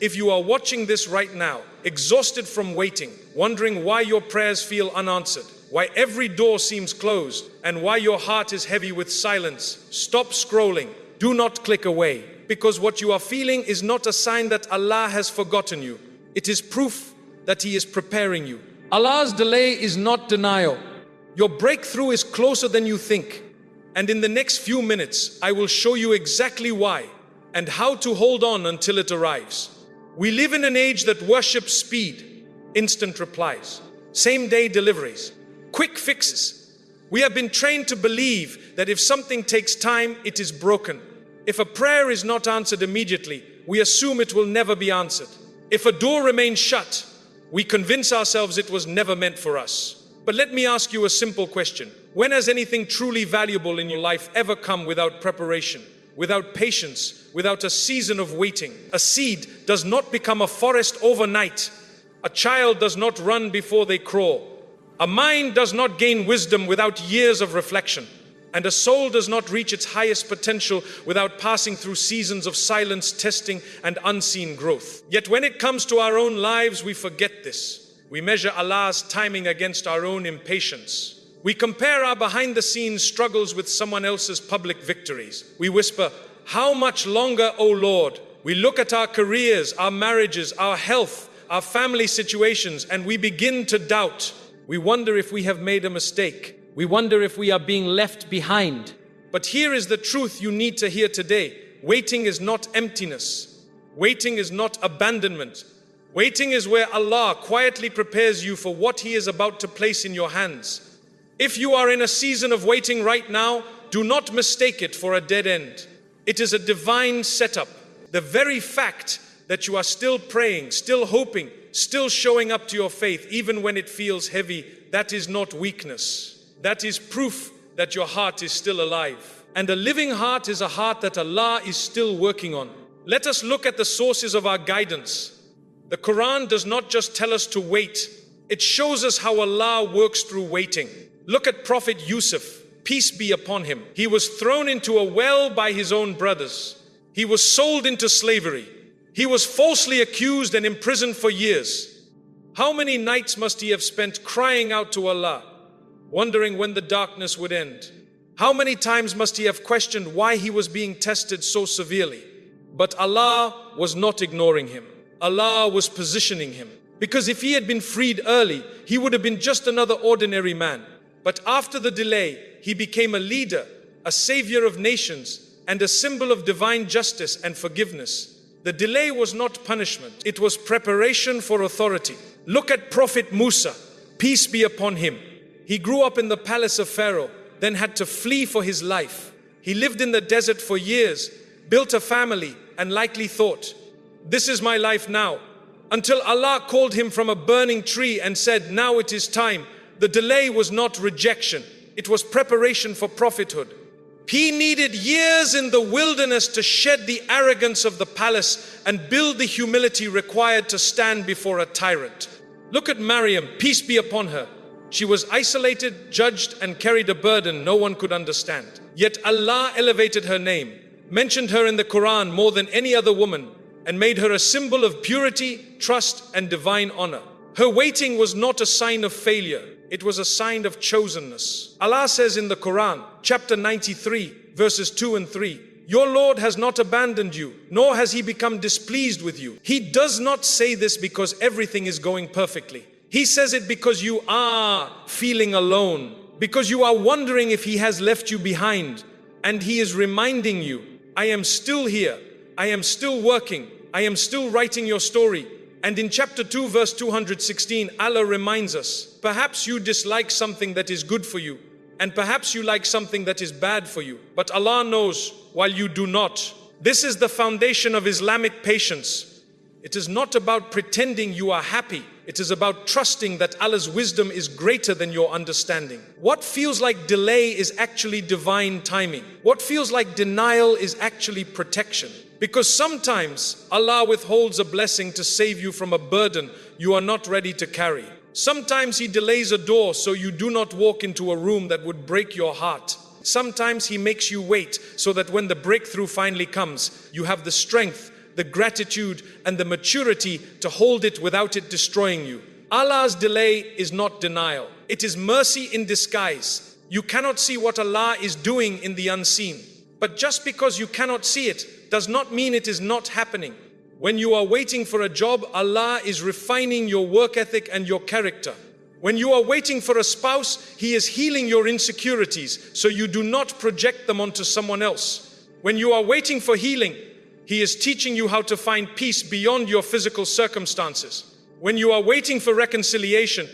If you are watching this right now, exhausted from waiting, wondering why your prayers feel unanswered, why every door seems closed, and why your heart is heavy with silence, stop scrolling. Do not click away, because what you are feeling is not a sign that Allah has forgotten you. It is proof that He is preparing you. Allah's delay is not denial. Your breakthrough is closer than you think. And in the next few minutes, I will show you exactly why and how to hold on until it arrives. We live in an age that worships speed, instant replies, same-day deliveries, quick fixes. We have been trained to believe that if something takes time, it is broken. If a prayer is not answered immediately, we assume it will never be answered. If a door remains shut, we convince ourselves it was never meant for us. But let me ask you a simple question. When has anything truly valuable in your life ever come without preparation, without patience, without a season of waiting? A seed does not become a forest overnight. A child does not run before they crawl. A mind does not gain wisdom without years of reflection. And a soul does not reach its highest potential without passing through seasons of silence, testing, and unseen growth. Yet when it comes to our own lives, we forget this. We measure Allah's timing against our own impatience. We compare our behind-the-scenes struggles with someone else's public victories. We whisper, "How much longer, O Lord?" We look at our careers, our marriages, our health, our family situations, and we begin to doubt. We wonder if we have made a mistake. We wonder if we are being left behind. But here is the truth you need to hear today. Waiting is not emptiness. Waiting is not abandonment. Waiting is where Allah quietly prepares you for what He is about to place in your hands. If you are in a season of waiting right now, do not mistake it for a dead end. It is a divine setup. The very fact that you are still praying, still hoping, still showing up to your faith, even when it feels heavy, that is not weakness. That is proof that your heart is still alive. And a living heart is a heart that Allah is still working on. Let us look at the sources of our guidance. The Quran does not just tell us to wait. It shows us how Allah works through waiting. Look at Prophet Yusuf, peace be upon him. He was thrown into a well by his own brothers. He was sold into slavery. He was falsely accused and imprisoned for years. How many nights must he have spent crying out to Allah, wondering when the darkness would end? How many times must he have questioned why he was being tested so severely? But Allah was not ignoring him. Allah was positioning him. Because if he had been freed early, he would have been just another ordinary man. But after the delay, he became a leader, a savior of nations, and a symbol of divine justice and forgiveness. The delay was not punishment. It was preparation for authority. Look at Prophet Musa, peace be upon him. He grew up in the palace of Pharaoh, then had to flee for his life. He lived in the desert for years, built a family, and likely thought, "This is my life now." Until Allah called him from a burning tree and said, "Now it is time." The delay was not rejection. It was preparation for prophethood. He needed years in the wilderness to shed the arrogance of the palace and build the humility required to stand before a tyrant. Look at Maryam, peace be upon her. She was isolated, judged, and carried a burden no one could understand. Yet Allah elevated her name, mentioned her in the Quran more than any other woman, and made her a symbol of purity, trust, and divine honor. Her waiting was not a sign of failure. It was a sign of chosenness. Allah says in the Quran, chapter 93, verses 2 and 3, "Your Lord has not abandoned you, nor has He become displeased with you." He does not say this because everything is going perfectly. He says it because you are feeling alone, because you are wondering if He has left you behind. And He is reminding you, "I am still here. I am still working. I am still writing your story." And in chapter 2, verse 216, Allah reminds us, perhaps you dislike something that is good for you, and perhaps you like something that is bad for you. But Allah knows while you do not. This is the foundation of Islamic patience. It is not about pretending you are happy. It is about trusting that Allah's wisdom is greater than your understanding. What feels like delay is actually divine timing. What feels like denial is actually protection. Because sometimes Allah withholds a blessing to save you from a burden you are not ready to carry. Sometimes He delays a door so you do not walk into a room that would break your heart. Sometimes He makes you wait so that when the breakthrough finally comes, you have the strength, the gratitude, and the maturity to hold it without it destroying you. Allah's delay is not denial. It is mercy in disguise. You cannot see what Allah is doing in the unseen. But just because you cannot see it does not mean it is not happening. When you are waiting for a job, Allah is refining your work ethic and your character. When you are waiting for a spouse, He is healing your insecurities so you do not project them onto someone else. When you are waiting for healing, He is teaching you how to find peace beyond your physical circumstances. When you are waiting for reconciliation,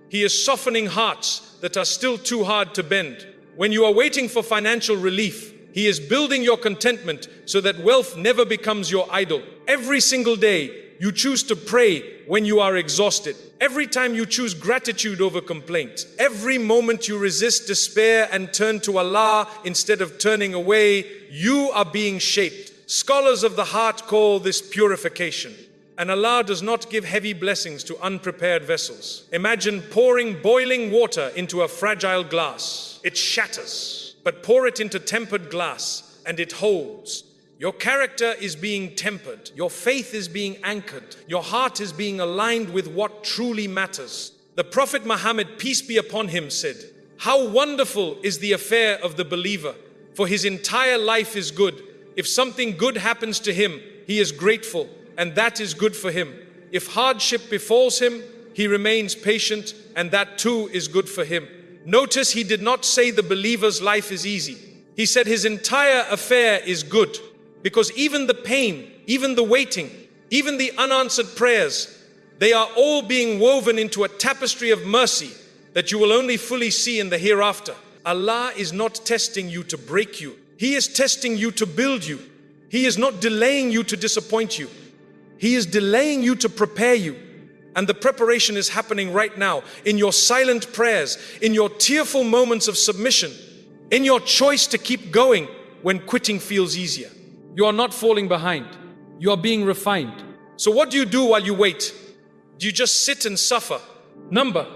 He is softening hearts that are still too hard to bend. When you are waiting for financial relief, He is building your contentment so that wealth never becomes your idol. Every single day, you choose to pray when you are exhausted. Every time you choose gratitude over complaint. Every moment you resist despair and turn to Allah instead of turning away, you are being shaped. Scholars of the heart call this purification. And Allah does not give heavy blessings to unprepared vessels. Imagine pouring boiling water into a fragile glass. It shatters. But pour it into tempered glass and it holds. Your character is being tempered. Your faith is being anchored. Your heart is being aligned with what truly matters. The Prophet Muhammad, peace be upon him, said, "How wonderful is the affair of the believer, for his entire life is good. If something good happens to him, he is grateful, and that is good for him. If hardship befalls him, he remains patient, and that too is good for him." Notice he did not say the believer's life is easy. He said his entire affair is good, because even the pain, even the waiting, even the unanswered prayers, they are all being woven into a tapestry of mercy that you will only fully see in the hereafter. Allah is not testing you to break you. He is testing you to build you. He is not delaying you to disappoint you. He is delaying you to prepare you. And the preparation is happening right now in your silent prayers, in your tearful moments of submission, in your choice to keep going when quitting feels easier. You are not falling behind. You are being refined. So what do you do while you wait? Do you just sit and suffer? Number,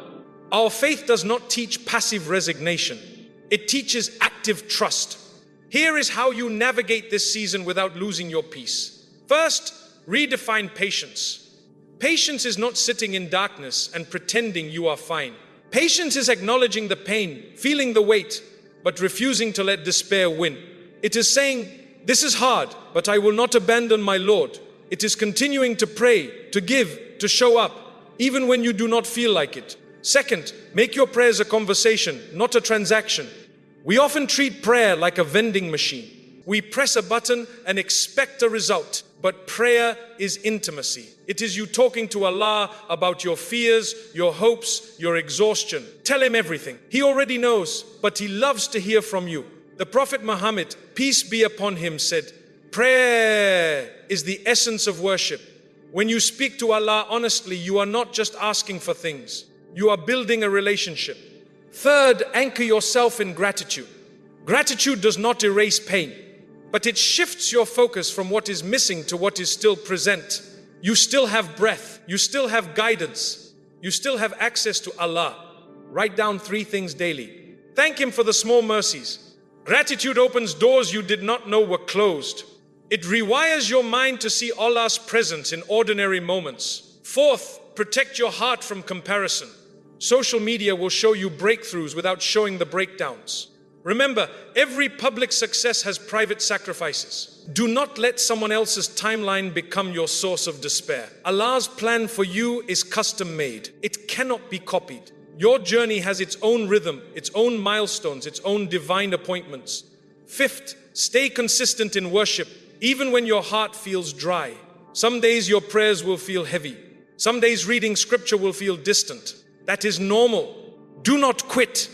our faith does not teach passive resignation. It teaches active trust. Here is how you navigate this season without losing your peace. First, redefine patience. Patience is not sitting in darkness and pretending you are fine. Patience is acknowledging the pain, feeling the weight, but refusing to let despair win. It is saying, "This is hard, but I will not abandon my Lord." It is continuing to pray, to give, to show up, even when you do not feel like it. Second, make your prayers a conversation, not a transaction. We often treat prayer like a vending machine. We press a button and expect a result. But prayer is intimacy. It is you talking to Allah about your fears, your hopes, your exhaustion. Tell Him everything. He already knows, but He loves to hear from you. The Prophet Muhammad, peace be upon him, said, "Prayer is the essence of worship. When you speak to Allah honestly, you are not just asking for things. You are building a relationship." Third, anchor yourself in gratitude. Gratitude does not erase pain, but it shifts your focus from what is missing to what is still present. You still have breath. You still have guidance. You still have access to Allah. Write down 3 things daily. Thank Him for the small mercies. Gratitude opens doors you did not know were closed. It rewires your mind to see Allah's presence in ordinary moments. Fourth, protect your heart from comparison. Social media will show you breakthroughs without showing the breakdowns. Remember, every public success has private sacrifices. Do not let someone else's timeline become your source of despair. Allah's plan for you is custom made. It cannot be copied. Your journey has its own rhythm, its own milestones, its own divine appointments. Fifth, stay consistent in worship, even when your heart feels dry. Some days your prayers will feel heavy. Some days reading scripture will feel distant. That is normal. Do not quit.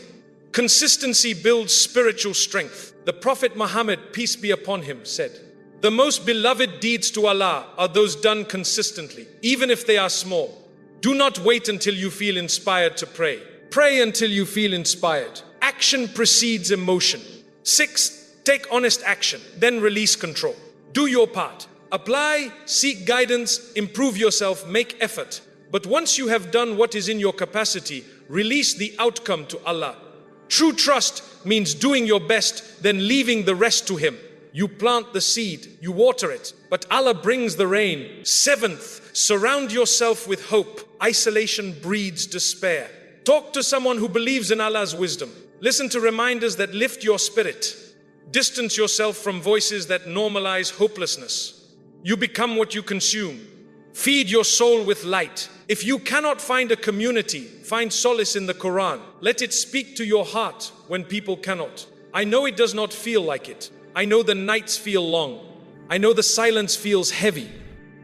Consistency builds spiritual strength. The Prophet Muhammad, peace be upon him, said, "The most beloved deeds to Allah are those done consistently, even if they are small." Do not wait until you feel inspired to pray. Pray until you feel inspired. Action precedes emotion. 6. Take honest action, then release control. Do your part. Apply, seek guidance, improve yourself, make effort. But once you have done what is in your capacity, release the outcome to Allah. True trust means doing your best, then leaving the rest to Him. You plant the seed, you water it, but Allah brings the rain. 7th, surround yourself with hope. Isolation breeds despair. Talk to someone who believes in Allah's wisdom. Listen to reminders that lift your spirit. Distance yourself from voices that normalize hopelessness. You become what you consume. Feed your soul with light. If you cannot find a community, find solace in the Quran. Let it speak to your heart when people cannot. I know it does not feel like it. I know the nights feel long. I know the silence feels heavy.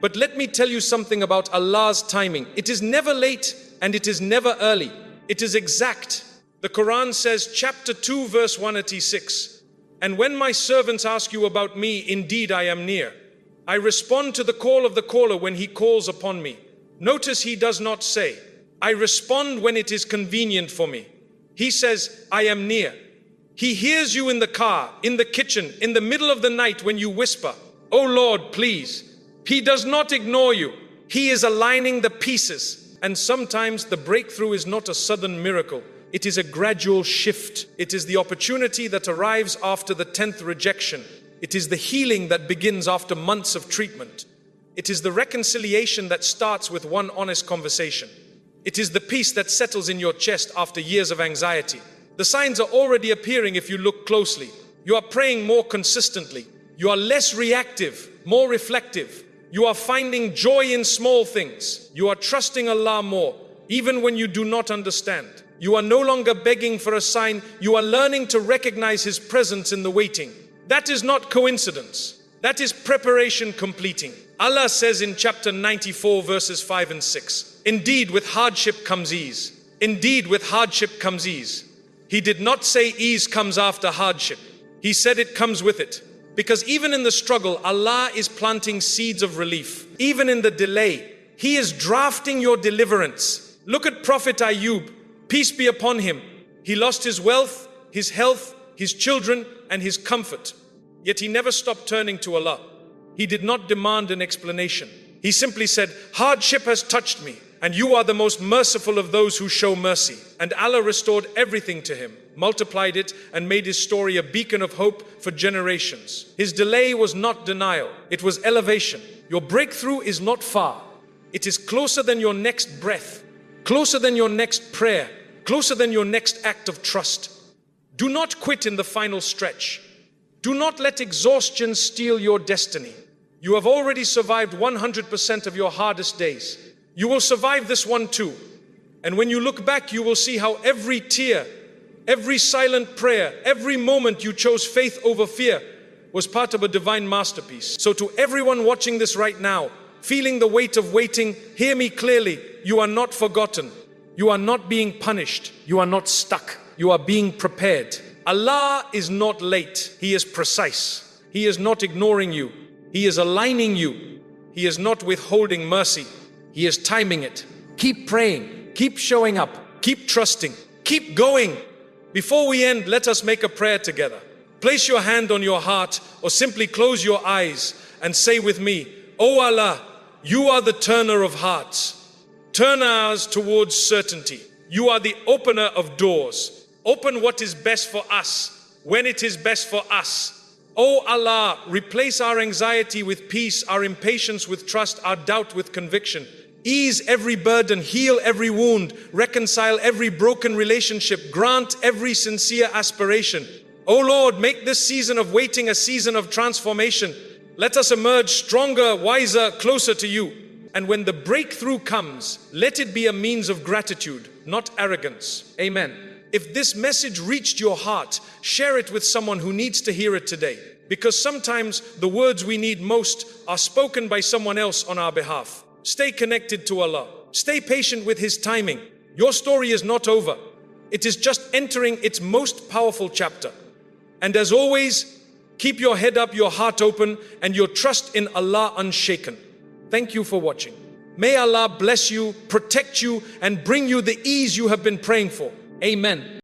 But let me tell you something about Allah's timing. It is never late and it is never early. It is exact. The Quran says, chapter 2, verse 186, and when my servants ask you about me, indeed I am near. I respond to the call of the caller when he calls upon me. Notice he does not say, I respond when it is convenient for me. He says, I am near. He hears you in the car, in the kitchen, in the middle of the night when you whisper, oh Lord, please. He does not ignore you. He is aligning the pieces. And sometimes the breakthrough is not a sudden miracle. It is a gradual shift. It is the opportunity that arrives after the 10th rejection. It is the healing that begins after months of treatment. It is the reconciliation that starts with one honest conversation. It is the peace that settles in your chest after years of anxiety. The signs are already appearing if you look closely. You are praying more consistently. You are less reactive, more reflective. You are finding joy in small things. You are trusting Allah more, even when you do not understand. You are no longer begging for a sign. You are learning to recognize His presence in the waiting. That is not coincidence. That is preparation completing. Allah says in chapter 94, verses 5 and 6, indeed with hardship comes ease. Indeed with hardship comes ease. He did not say ease comes after hardship. He said it comes with it. Because even in the struggle, Allah is planting seeds of relief. Even in the delay, He is drafting your deliverance. Look at Prophet Ayub, peace be upon him. He lost his wealth, his health, his children, and his comfort. Yet he never stopped turning to Allah. He did not demand an explanation. He simply said, hardship has touched me, and you are the most merciful of those who show mercy. And Allah restored everything to him, multiplied it, and made his story a beacon of hope for generations. His delay was not denial, it was elevation. Your breakthrough is not far. It is closer than your next breath, closer than your next prayer, closer than your next act of trust. Do not quit in the final stretch. Do not let exhaustion steal your destiny. You have already survived 100% of your hardest days. You will survive this one too. And when you look back, you will see how every tear, every silent prayer, every moment you chose faith over fear was part of a divine masterpiece. So to everyone watching this right now, feeling the weight of waiting, hear me clearly. You are not forgotten. You are not being punished. You are not stuck. You are being prepared. Allah is not late. He is precise. He is not ignoring you. He is aligning you. He is not withholding mercy. He is timing it. Keep praying. Keep showing up. Keep trusting. Keep going. Before we end, let us make a prayer together. Place your hand on your heart or simply close your eyes and say with me, O Allah, you are the turner of hearts. Turn ours towards certainty. You are the opener of doors. Open what is best for us, when it is best for us. O Allah, replace our anxiety with peace, our impatience with trust, our doubt with conviction. Ease every burden, heal every wound, reconcile every broken relationship, grant every sincere aspiration. O Lord, make this season of waiting a season of transformation. Let us emerge stronger, wiser, closer to you. And when the breakthrough comes, let it be a means of gratitude, not arrogance. Amen. If this message reached your heart, share it with someone who needs to hear it today. Because sometimes the words we need most are spoken by someone else on our behalf. Stay connected to Allah. Stay patient with His timing. Your story is not over. It is just entering its most powerful chapter. And as always, keep your head up, your heart open, and your trust in Allah unshaken. Thank you for watching. May Allah bless you, protect you, and bring you the ease you have been praying for. Amen.